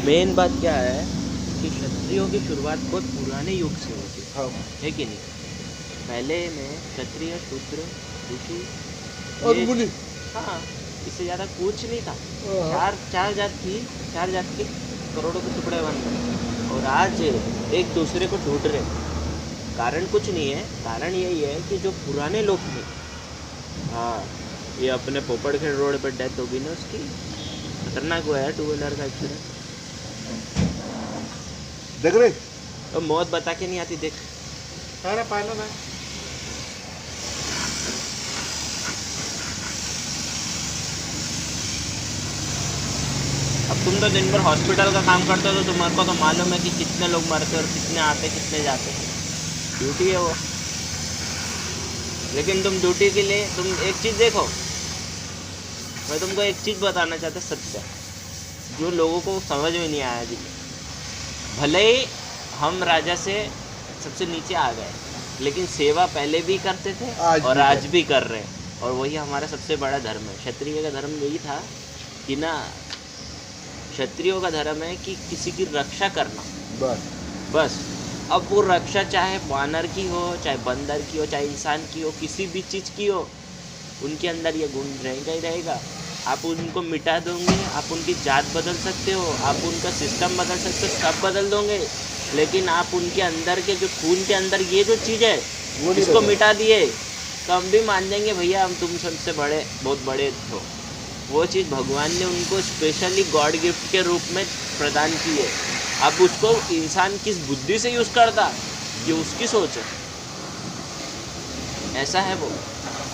Main बात क्या है कि क्षत्रियों की शुरुआत बहुत पुराने युग से होती है कि नहीं? पहले में क्षत्रिय, शूद्र, ऋषि और ये मुनि। हाँ, इससे ज़्यादा कुछ नहीं था। चार जात थी, चार जात के करोड़ों के टुकड़े बन गए और आज एक दूसरे को ढूंढ रहे। कारण कुछ नहीं है, कारण यही है कि जो पुराने लोग थे, हाँ, ये अपने पोपड़खेड़ रोड पर डेथ होगी ना उसकी, खतरनाक हुआ है 2 व्हीलर का एक्सीडेंट। देख रहे तो मौत बता के नहीं आती, देख। अरे पाहिलं ना। अब तुम तो दिन भर हॉस्पिटल का काम करते हो तो तुम्हारे को तो मालूम है कि कितने लोग मरते और कितने आते कितने जाते। ड्यूटी है वो। लेकिन तुम ड्यूटी के लिए तुम एक चीज़ देखो, मैं तुमको एक चीज़ बताना चाहता, सत्य जो लोगों को समझ में नहीं आया। जी, भले ही हम राजा से सबसे नीचे आ गए, लेकिन सेवा पहले भी करते थे और आज भी कर रहे हैं, और वही हमारा सबसे बड़ा धर्म है। क्षत्रिय का धर्म यही था कि ना, क्षत्रियों का धर्म है कि किसी की रक्षा करना, बस। अब वो रक्षा चाहे वानर की हो, चाहे बंदर की हो, चाहे इंसान की हो, किसी भी चीज़ की हो, उनके अंदर ये गुण रहेगा ही रहेगा। आप उनको मिटा दोगे, आप उनकी जात बदल सकते हो, आप उनका सिस्टम बदल सकते हो, सब बदल दोगे, लेकिन आप उनके अंदर के जो खून के अंदर ये जो चीज़ है इसको मिटा दिए तो हम भी मान जाएंगे भैया हम तुम सबसे बड़े, बहुत बड़े हो। वो चीज़ भगवान ने उनको स्पेशली गॉड गिफ्ट के रूप में प्रदान की है। अब उसको इंसान किस बुद्धि से यूज़ करता, ये उसकी सोच है, ऐसा है वो।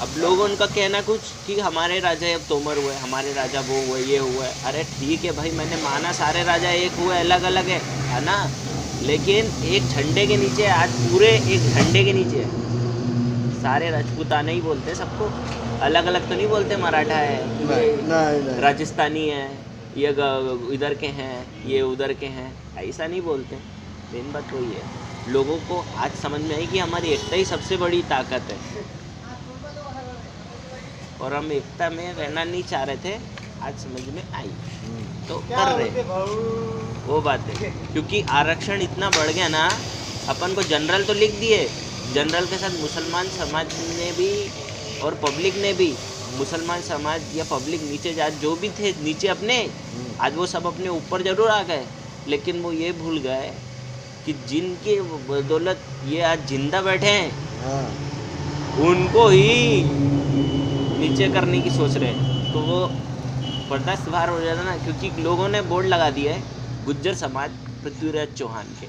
अब लोग उनका कहना कुछ कि हमारे राजा अब तोमर हुए, हमारे राजा वो हुए, ये हुआ है। अरे ठीक है भाई, मैंने माना सारे राजा एक हुए, अलग अलग है ना, लेकिन एक झंडे के नीचे, आज पूरे एक झंडे के नीचे है। सारे राजपूताना ही बोलते हैं सबको, अलग अलग तो नहीं बोलते। मराठा है, ये राजस्थानी है, ये इधर के हैं, ये उधर के हैं, ऐसा नहीं बोलते। मेन बात वही है, लोगों को आज समझ में आई कि हमारी एकता ही सबसे बड़ी ताकत है, और हम एकता में रहना नहीं चाह रहे थे, आज समझ में आई तो कर रहे वो बात है। क्योंकि आरक्षण इतना बढ़ गया ना, अपन को जनरल तो लिख दिए, जनरल के साथ मुसलमान समाज ने भी और पब्लिक ने भी, मुसलमान समाज या पब्लिक नीचे जा जो भी थे नीचे अपने, आज वो सब अपने ऊपर जरूर आ गए, लेकिन वो ये भूल गए कि जिनके बदौलत ये आज जिंदा बैठे हैं उनको ही नीचे करने की सोच रहे हैं। तो वो बर्दाश्त बाहर हो जाता ना, क्योंकि लोगों ने बोर्ड लगा दिया है गुज्जर समाज पृथ्वीराज चौहान के।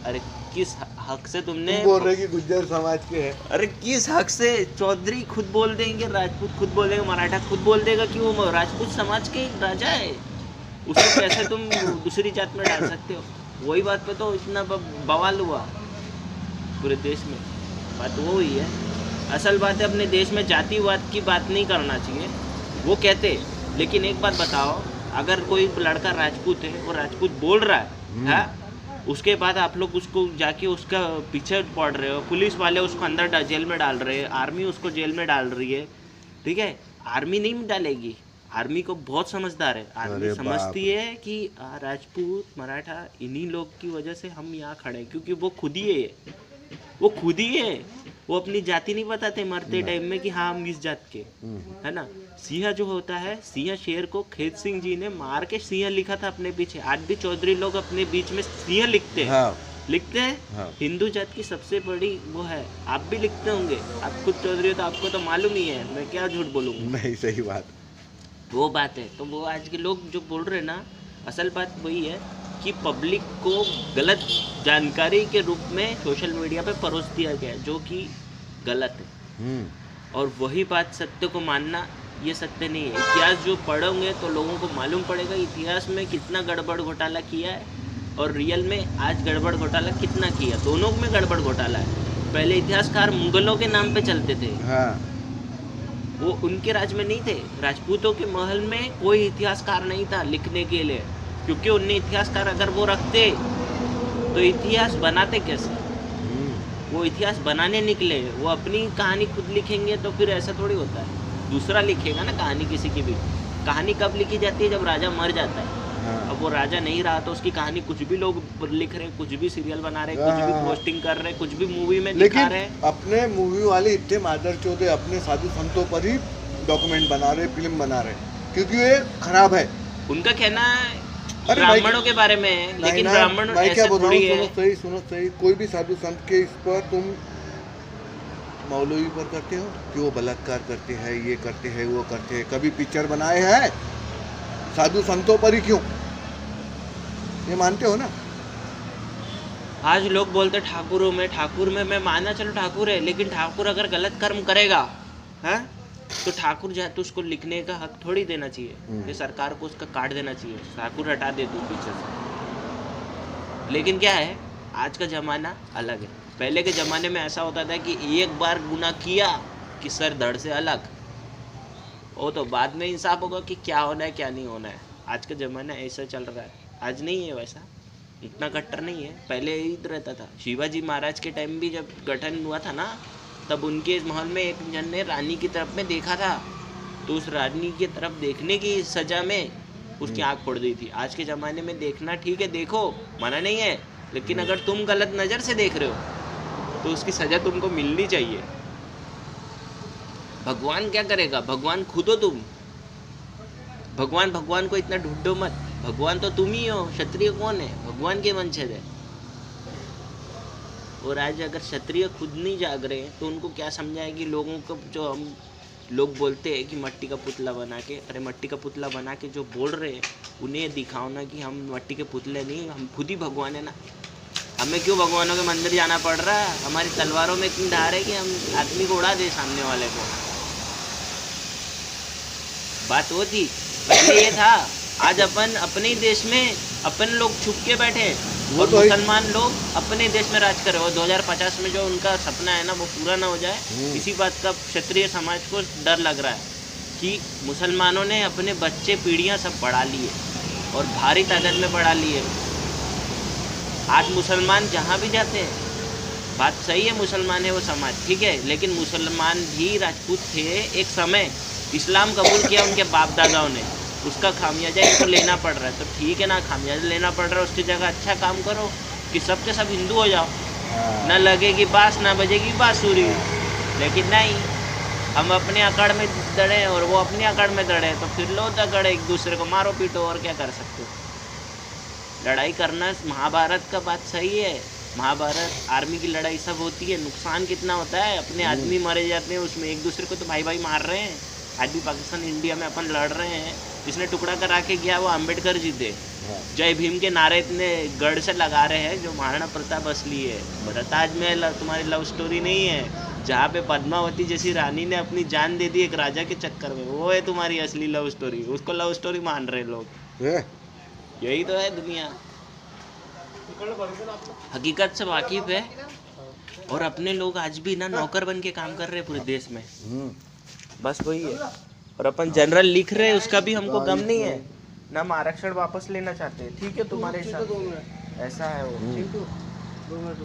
अरे किस हक से तुमने बोल रहे कि गुज्जर समाज के है? अरे किस हक से? चौधरी खुद बोल देंगे, राजपूत खुद बोल देंगे, मराठा खुद बोल देगा कि वो राजपूत समाज के एक राजा है, उसको कैसे तुम दूसरी जात में डाल सकते हो? वही बात पे तो इतना बवाल हुआ पूरे देश में। बात वो ही है, असल बात है अपने देश में जातिवाद की बात नहीं करना चाहिए, वो कहते। लेकिन एक बात बताओ, अगर कोई लड़का राजपूत है, वो राजपूत बोल रहा है, उसके बाद आप लोग उसको जाके उसका पीछे पड़ रहे हो, पुलिस वाले उसको अंदर जेल में डाल रहे हैं, आर्मी उसको जेल में डाल रही है, ठीक है? आर्मी नहीं डालेगी, आर्मी को बहुत समझदार है, आर्मी समझती है कि राजपूत मराठा इन्हीं लोग की वजह से हम यहाँ खड़े हैं, क्योंकि वो खुद ही है, वो खुद ही है, वो अपनी जाति नहीं बताते मरते टाइम में कि हाँ हम इस जात के, है ना? सिंह जो होता है, सिंह शेर को खेत सिंह जी ने मार के सिंह लिखा था अपने पीछे। आज भी चौधरी लोग अपने बीच में सिंह लिखते हैं, लिखते हैं। हिंदू जात की सबसे बड़ी वो है, आप भी लिखते होंगे, आप खुद चौधरी हो तो आपको तो मालूम ही है, मैं क्या झूठ बोलूँगा। नहीं, सही बात, वो बात है। तो वो आज के लोग जो बोल रहे हैं ना, असल बात वही है कि पब्लिक को गलत जानकारी के रूप में सोशल मीडिया पे परोस दिया गया, जो कि गलत है। और वही बात सत्य को मानना ये सत्य नहीं है। इतिहास जो पढ़ोगे तो लोगों को मालूम पड़ेगा इतिहास में कितना गड़बड़ घोटाला किया है और रियल में आज गड़बड़ घोटाला कितना किया। दोनों में गड़बड़ घोटाला है। पहले इतिहासकार मुगलों के नाम पे चलते थे, वो उनके राज में नहीं थे। राजपूतों के महल में कोई इतिहासकार नहीं था लिखने के लिए, क्योंकि उनने इतिहासकार अगर वो रखते तो इतिहास बनाते कैसे? वो इतिहास बनाने निकले, वो अपनी कहानी खुद लिखेंगे तो फिर ऐसा थोड़ी होता है, दूसरा लिखेगा ना कहानी। किसी की भी कहानी कब लिखी जाती है? जब राजा मर जाता है। अब वो राजा नहीं रहा तो उसकी कहानी कुछ भी लोग लिख रहे, कुछ भी सीरियल बना रहे, कुछ भी हाँ। पोस्टिंग कर रहे, कुछ भी मूवी में दिखा लेकिन रहे। अपने मूवी वाले इतने मादर चौधे अपने साधु संतों पर ही डॉक्यूमेंट बना रहे, फिल्म बना रहे, क्योंकि ये खराब है। उनका कहना अरे ब्राह्मणों के बारे में है, नहीं लेकिन ना, ब्राह्मण मैं क्या ऐसे बोल रहा थोड़ी हूँ, है। सुनो सही, कोई भी साधु संत के इस पर तुम मौलवी पर करते हो कि वो बलात्कार करते हैं, ये करते हैं, वो करते हैं, कभी पिक्चर बनाए हैं साधु संतों पर ही क्यों? ये मानते हो ना? आज लोग बोलते ठाकुर में मैं माना चलो ठाकुर है, लेकिन ठाकुर अगर गलत कर्म करेगा है तो ठाकुर जाए तो उसको लिखने का हक थोड़ी देना चाहिए, ये सरकार को उसका काट देना चाहिए, ठाकुर हटा दे तू पीछे से। लेकिन क्या है, आज का ज़माना अलग है। पहले के ज़माने में ऐसा होता था कि एक बार गुनाह किया कि सर धड़ से अलग, वो तो बाद में इंसाफ होगा कि क्या होना है क्या नहीं होना है। आज का ज़माना ऐसा चल रहा है, आज नहीं है वैसा, इतना कट्टर नहीं है, पहले यही रहता था। शिवाजी महाराज के टाइम भी जब गठन हुआ था ना, तब उनके महल में एक जन ने रानी की तरफ में देखा था, तो उस रानी की तरफ देखने की सज़ा में उसकी आँख फोड़ दी थी। आज के ज़माने में देखना ठीक है, देखो, मना नहीं है, लेकिन अगर तुम गलत नज़र से देख रहे हो तो उसकी सज़ा तुमको मिलनी चाहिए। भगवान क्या करेगा? भगवान खुद हो तुम। भगवान को इतना ढूंढो मत, भगवान तो तुम ही हो। क्षत्रिय कौन है? भगवान के वंशज है। और आज अगर क्षत्रिय खुद नहीं जाग रहे तो उनको क्या समझाएगी लोगों को? जो हम लोग बोलते हैं कि मट्टी का पुतला बना के, अरे मट्टी का पुतला बना के जो बोल रहे हैं उन्हें दिखाओ ना कि हम मट्टी के पुतले नहीं, हम खुद ही भगवान है ना। हमें क्यों भगवानों के मंदिर जाना पड़ रहा है? हमारी तलवारों में इतनी धार है कि हम आदमी को उड़ा दे सामने वाले को। बात वो थी, पहले ये था। आज अपन अपने ही देश में अपन लोग छुप के बैठे और तो मुसलमान लोग अपने देश में राज करे। और 2050 में जो उनका सपना है ना वो पूरा ना हो जाए, इसी बात का क्षत्रिय समाज को डर लग रहा है कि मुसलमानों ने अपने बच्चे पीढ़ियां सब बढ़ा लिए और भारी तादाद में बढ़ा लिए। आज मुसलमान जहाँ भी जाते हैं, बात सही है, मुसलमान है वो समाज ठीक है, लेकिन मुसलमान भी राजपूत थे एक समय। इस्लाम कबूल किया उनके बाप दादाओं ने, उसका खामियाजा इनको लेना पड़ रहा है। तो ठीक है ना, खामियाजा लेना पड़ रहा है, उसकी जगह अच्छा काम करो कि सब के सब हिंदू हो जाओ, ना लगेगी बाँस ना बजेगी बाँसुरी। लेकिन नहीं, हम अपने अकड़ में दड़े और वो अपने अकड़ में दड़े, तो फिर लो दगड़े, एक दूसरे को मारो पीटो, और क्या कर सकते हो। लड़ाई करना महाभारत का बात सही है, महाभारत आर्मी की लड़ाई सब होती है, नुकसान कितना होता है, अपने आदमी मारे जाते हैं उसमें, एक दूसरे को तो भाई भाई मार रहे हैं। आज भी पाकिस्तान इंडिया में अपन लड़ रहे हैं, जिसने टुकड़ा करा के गया वो अम्बेडकर जी थे। जय भीम के नारे इतने गढ़ से लगा रहे हैं जो महाराणा प्रताप असली है। भरताज में तुम्हारी लव स्टोरी नहीं है, जहाँ पे पद्मावती जैसी रानी ने अपनी जान दे दी एक राजा के चक्कर में, वो है तुम्हारी असली लव स्टोरी। उसको लव स्टोरी मान रहे लोग, यही तो है दुनिया। हकीकत से वाकिफ है, और अपने लोग आज भी ना नौकर बन के काम कर रहे हैं पूरे देश में, बस वही है। और अपन जनरल लिख रहे हैं, उसका भी हमको गम नहीं है ना, हम आरक्षण वापस लेना चाहते हैं। ठीक है तुम्हारे साथ ऐसा है वो।